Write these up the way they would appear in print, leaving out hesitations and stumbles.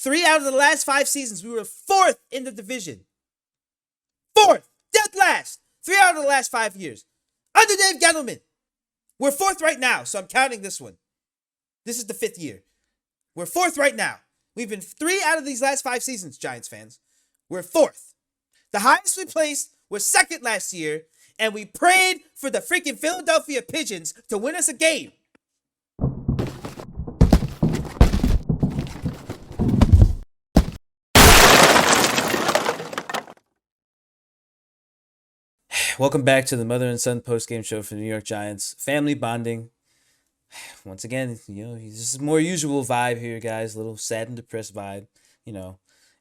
3 out of the last 5 seasons, we were 4th in the division. 4th, dead last. 3 out of the last 5 years. Under Dave Gettleman. We're 4th right now, so I'm counting this one. This is the 5th year. We're 4th right now. We've been 3 out of these last 5 seasons, Giants fans. We're 4th. The highest we placed was 2nd last year, and we prayed for the freaking Philadelphia Pigeons to win us a game. Welcome back to the mother and son post-game show for the New York Giants. Family bonding. Once again, this is more usual vibe here, guys. A little sad and depressed vibe.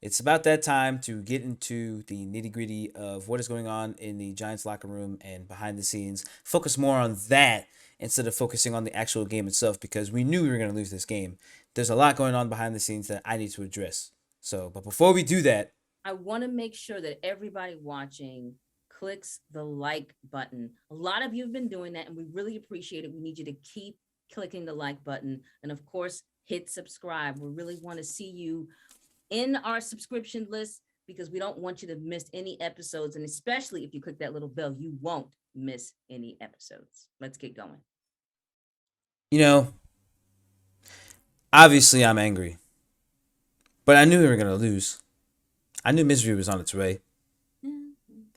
It's about that time to get into the nitty-gritty of what is going on in the Giants locker room and behind the scenes. Focus more on that instead of focusing on the actual game itself, because we knew we were going to lose this game. There's a lot going on behind the scenes that I need to address. But before we do that, I want to make sure that everybody watching clicks the like button. A lot of you have been doing that, and we really appreciate it. We need you to keep clicking the like button, and of course, hit subscribe. We really want to see you in our subscription list, because we don't want you to miss any episodes, and especially if you click that little bell, you won't miss any episodes. Let's get going. Obviously I'm angry, but I knew we were going to lose. I knew misery was on its way.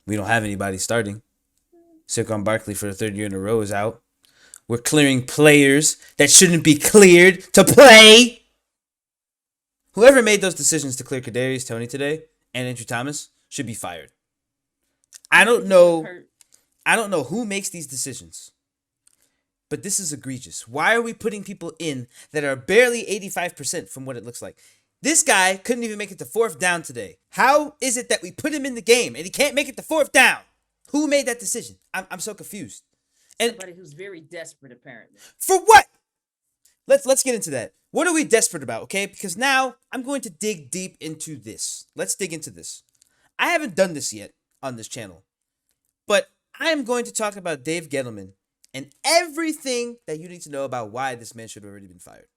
We don't have anybody starting. Saquon Barkley for the 3rd year in a row is out. We're clearing players that shouldn't be cleared to play. Whoever made those decisions to clear Kadarius Toney today and Andrew Thomas should be fired. I don't know who makes these decisions, but this is egregious. Why are we putting people in that are barely 85% from what it looks like? This guy couldn't even make it to 4th down today. How is it that we put him in the game and he can't make it to 4th down? Who made that decision? I'm so confused. And somebody who's very desperate, apparently. For what? Let's get into that. What are we desperate about, okay? Because now I'm going to dig deep into this. Let's dig into this. I haven't done this yet on this channel, but I am going to talk about Dave Gettleman and everything that you need to know about why this man should have already been fired.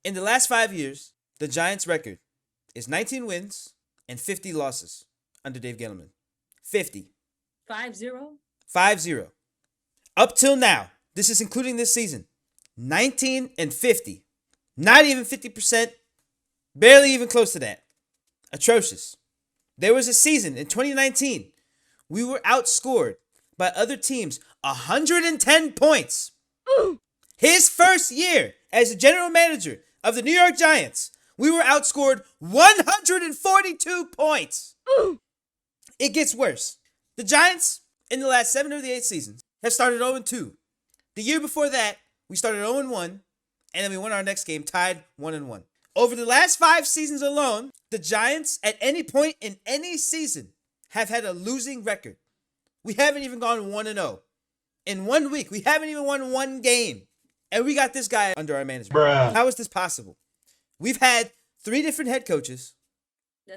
In the last 5 years, the Giants' record is 19 wins and 50 losses under Dave Gettleman. 50. 5-0? 5-0. Up till now, this is including this season, 19 and 50. Not even 50%, barely even close to that. Atrocious. There was a season in 2019, we were outscored by other teams 110 points. His first year as the general manager of the New York Giants, we were outscored 142 points. It gets worse. The Giants, in the last 7 of the 8 seasons, have started 0-2. The year before that, we started 0-1, and then we won our next game, tied 1-1. Over the last 5 seasons alone, the Giants, at any point in any season, have had a losing record. We haven't even gone 1-0. In 1 week, we haven't even won 1 game. And we got this guy under our management. Bruh. How is this possible? We've had 3 different head coaches. Yeah.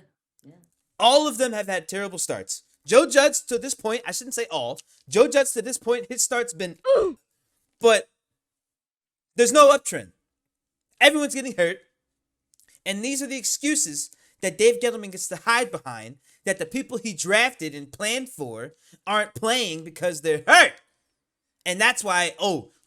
All of them have had terrible starts. Joe Judge, to this point, I shouldn't say all. Joe Judge, to this point, his start's been, but there's no uptrend. Everyone's getting hurt. And these are the excuses that Dave Gettleman gets to hide behind, that the people he drafted and planned for aren't playing because they're hurt. And that's why,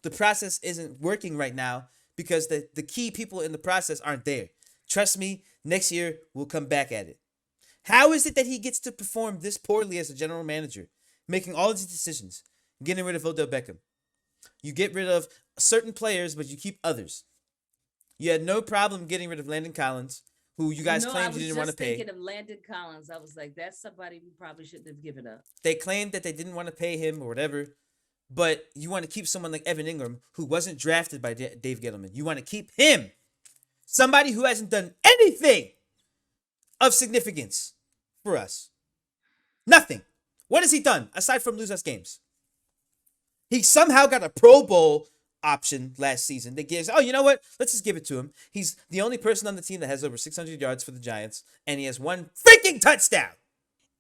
the process isn't working right now, because the key people in the process aren't there. Trust me, next year we'll come back at it. How is it that he gets to perform this poorly as a general manager, making all of these decisions, getting rid of Odell Beckham? You get rid of certain players, but you keep others. You had no problem getting rid of Landon Collins, who you guys claimed you didn't want to pay. I was just thinking of Landon Collins. I was like, that's somebody we probably shouldn't have given up. They claimed that they didn't want to pay him or whatever, but you want to keep someone like Evan Ingram, who wasn't drafted by Dave Gettleman. You want to keep him. Somebody who hasn't done anything of significance for us. Nothing. What has he done aside from lose us games? He somehow got a Pro Bowl option last season that gives, you know what? Let's just give it to him. He's the only person on the team that has over 600 yards for the Giants, and he has 1 freaking touchdown.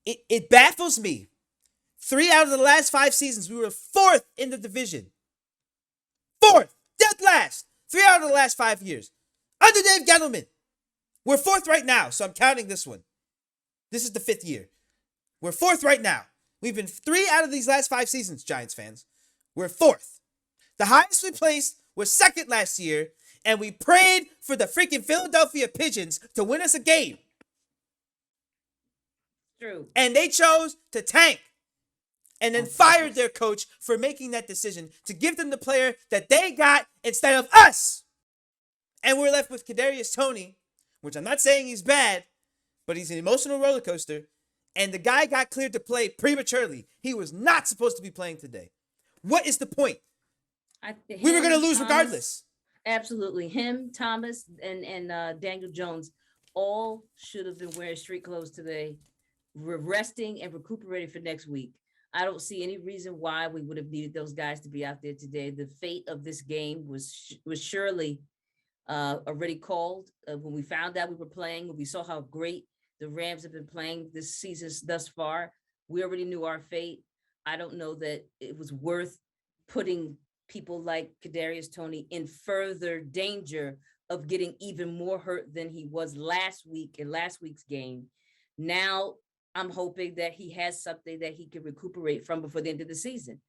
It baffles me. 3 out of the last 5 seasons, we were 4th in the division. 4th, dead last. 3 out of the last 5 years. Under Dave Gettleman. We're fourth right now, so I'm counting this one. This is the 5th year. We're fourth right now. We've been 3 out of these last 5 seasons, Giants fans. We're fourth. The highest we placed was second last year, and we prayed for the freaking Philadelphia Pigeons to win us a game. True. And they chose to tank and then fired their coach for making that decision to give them the player that they got instead of us. And we're left with Kadarius Toney, which I'm not saying he's bad, but he's an emotional roller coaster. And the guy got cleared to play prematurely. He was not supposed to be playing today. What is the point? We were going to lose regardless. Absolutely. Him, Thomas, and Daniel Jones all should have been wearing street clothes today. We're resting and recuperating for next week. I don't see any reason why we would have needed those guys to be out there today. The fate of this game was surely already called when we found out we were playing. When we saw how great the Rams have been playing this season thus far, we already knew our fate. I don't know that it was worth putting people like Kadarius Toney in further danger of getting even more hurt than he was last week in last week's game. Now I'm hoping that he has something that he can recuperate from before the end of the season.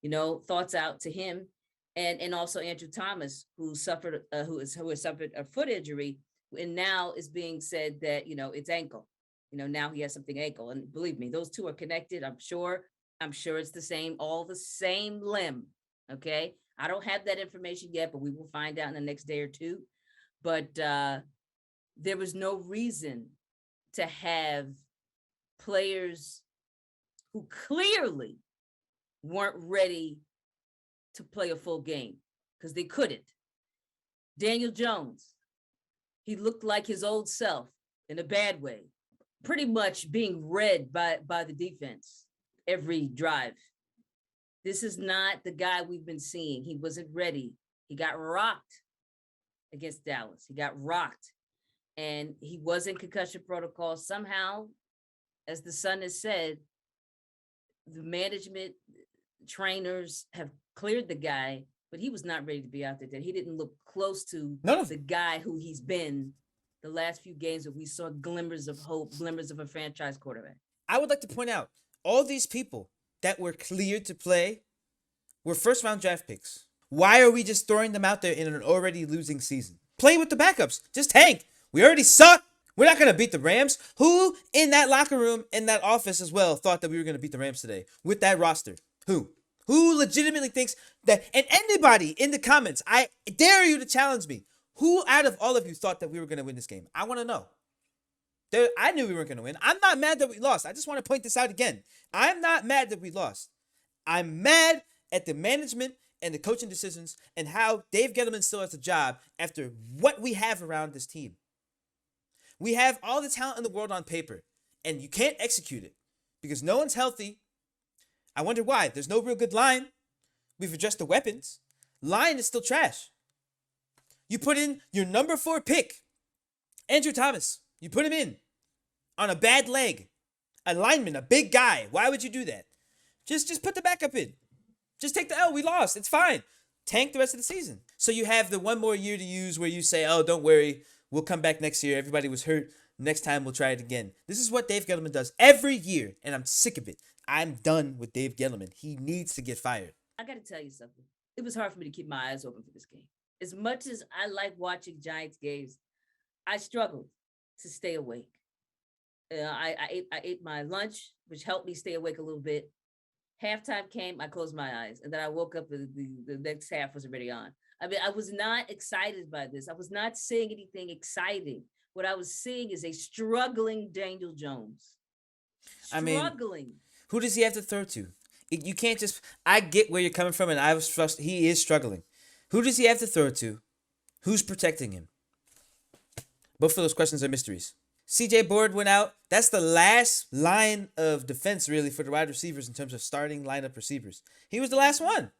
You know, thoughts out to him and also Andrew Thomas, who has suffered a foot injury, and now is being said that, you know, it's ankle. You know, now he has something ankle, and believe me, those two are connected. I'm sure it's the same, all the same limb. Okay, I don't have that information yet, but we will find out in the next day or two. But there was no reason to have players who clearly weren't ready to play a full game because they couldn't. Daniel Jones, he looked like his old self in a bad way, pretty much being read by the defense every drive. This is not the guy we've been seeing. He wasn't ready. He got rocked against Dallas. He got rocked, and he was in concussion protocol. Somehow, as the Sun has said, the management trainers have cleared the guy, but he was not ready to be out there. He didn't look close to the guy who he's been the last few games that we saw glimmers of hope, glimmers of a franchise quarterback. I would like to point out all these people that were cleared to play were first-round draft picks. Why are we just throwing them out there in an already losing season? Play with the backups. Just tank. We already suck. We're not going to beat the Rams. Who in that locker room, in that office as well, thought that we were going to beat the Rams today with that roster? Who? Who legitimately thinks that? And anybody in the comments, I dare you to challenge me. Who out of all of you thought that we were going to win this game? I want to know. I knew we weren't going to win. I'm not mad that we lost. I just want to point this out again. I'm not mad that we lost. I'm mad at the management and the coaching decisions and how Dave Gettleman still has a job after what we have around this team. We have all the talent in the world on paper, and you can't execute it because no one's healthy. I wonder why. There's no real good line. We've addressed the weapons. Line is still trash. You put in your number 4 pick, Andrew Thomas. You put him in on a bad leg. A lineman, a big guy. Why would you do that? Just put the backup in. Just take the L. We lost. It's fine. Tank the rest of the season. So you have the one more year to use where you say, oh, don't worry. We'll come back next year. Everybody was hurt. Next time we'll try it again. This is what Dave Gettleman does every year, and I'm sick of it. I'm done with Dave Gettleman. He needs to get fired. I got to tell you something. It was hard for me to keep my eyes open for this game. As much as I like watching Giants games, I struggled to stay awake. I ate my lunch, which helped me stay awake a little bit. Halftime came, I closed my eyes, and then I woke up and the next half was already on. I mean, I was not excited by this. I was not seeing anything exciting. What I was seeing is a struggling Daniel Jones. Struggling. I mean, who does he have to throw to? You can't just. I get where you're coming from, and I was frustrated. He is struggling. Who does he have to throw to? Who's protecting him? Both of those questions are mysteries. CJ Board went out. That's the last line of defense, really, for the wide receivers in terms of starting lineup receivers. He was the last one.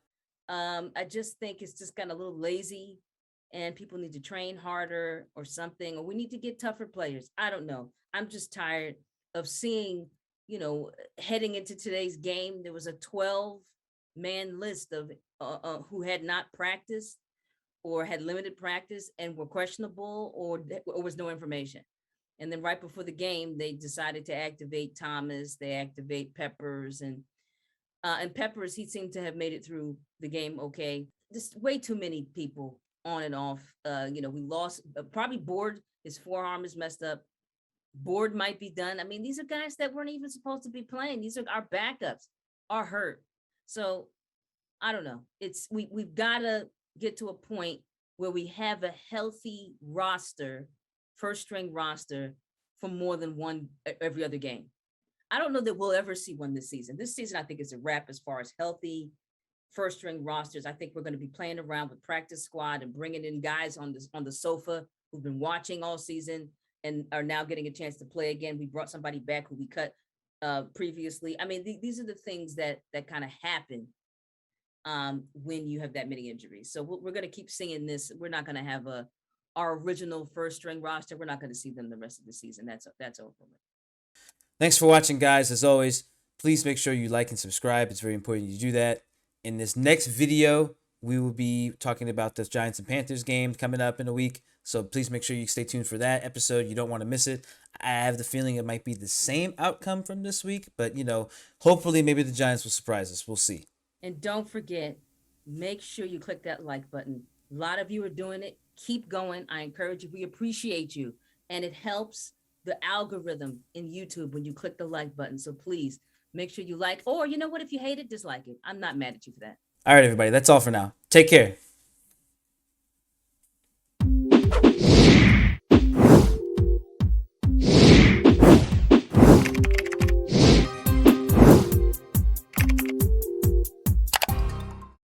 I just think it's just kind of a little lazy, and people need to train harder or something, or we need to get tougher players. I don't know. I'm just tired of seeing, heading into today's game, there was a 12-man list of who had not practiced. or had limited practice and were questionable, or was no information. And then right before the game, they decided to activate Thomas. They activate Peppers, and Peppers, he seemed to have made it through the game okay. Just way too many people on and off. We lost. Probably Board. His forearm is messed up. Board might be done. I mean, these are guys that weren't even supposed to be playing. These are our backups, are hurt. So I don't know. We've got to get to a point where we have a healthy roster, first string roster, for more than one every other game. I don't know that we'll ever see one this season. This season, I think, is a wrap as far as healthy first string rosters. I think we're going to be playing around with practice squad and bringing in guys on the sofa who've been watching all season and are now getting a chance to play again. We brought somebody back who we cut previously. I mean, these are the things that kind of happen when you have that many injuries. So we're going to keep seeing this. We're not going to have our original first string roster. We're not going to see them the rest of the season. That's over with. Thanks for watching, guys. As always, please make sure you like and subscribe. It's very important you do that. In this next video, we will be talking about the Giants and Panthers game coming up in a week. So please make sure you stay tuned for that episode. You don't want to miss it. I have the feeling it might be the same outcome from this week, but hopefully maybe the Giants will surprise us. We'll see. And don't forget, make sure you click that like button. A lot of you are doing it. Keep going. I encourage you. We appreciate you. And it helps the algorithm in YouTube when you click the like button. So please make sure you like, or you know what, if you hate it, dislike it. I'm not mad at you for that. All right, everybody. That's all for now. Take care.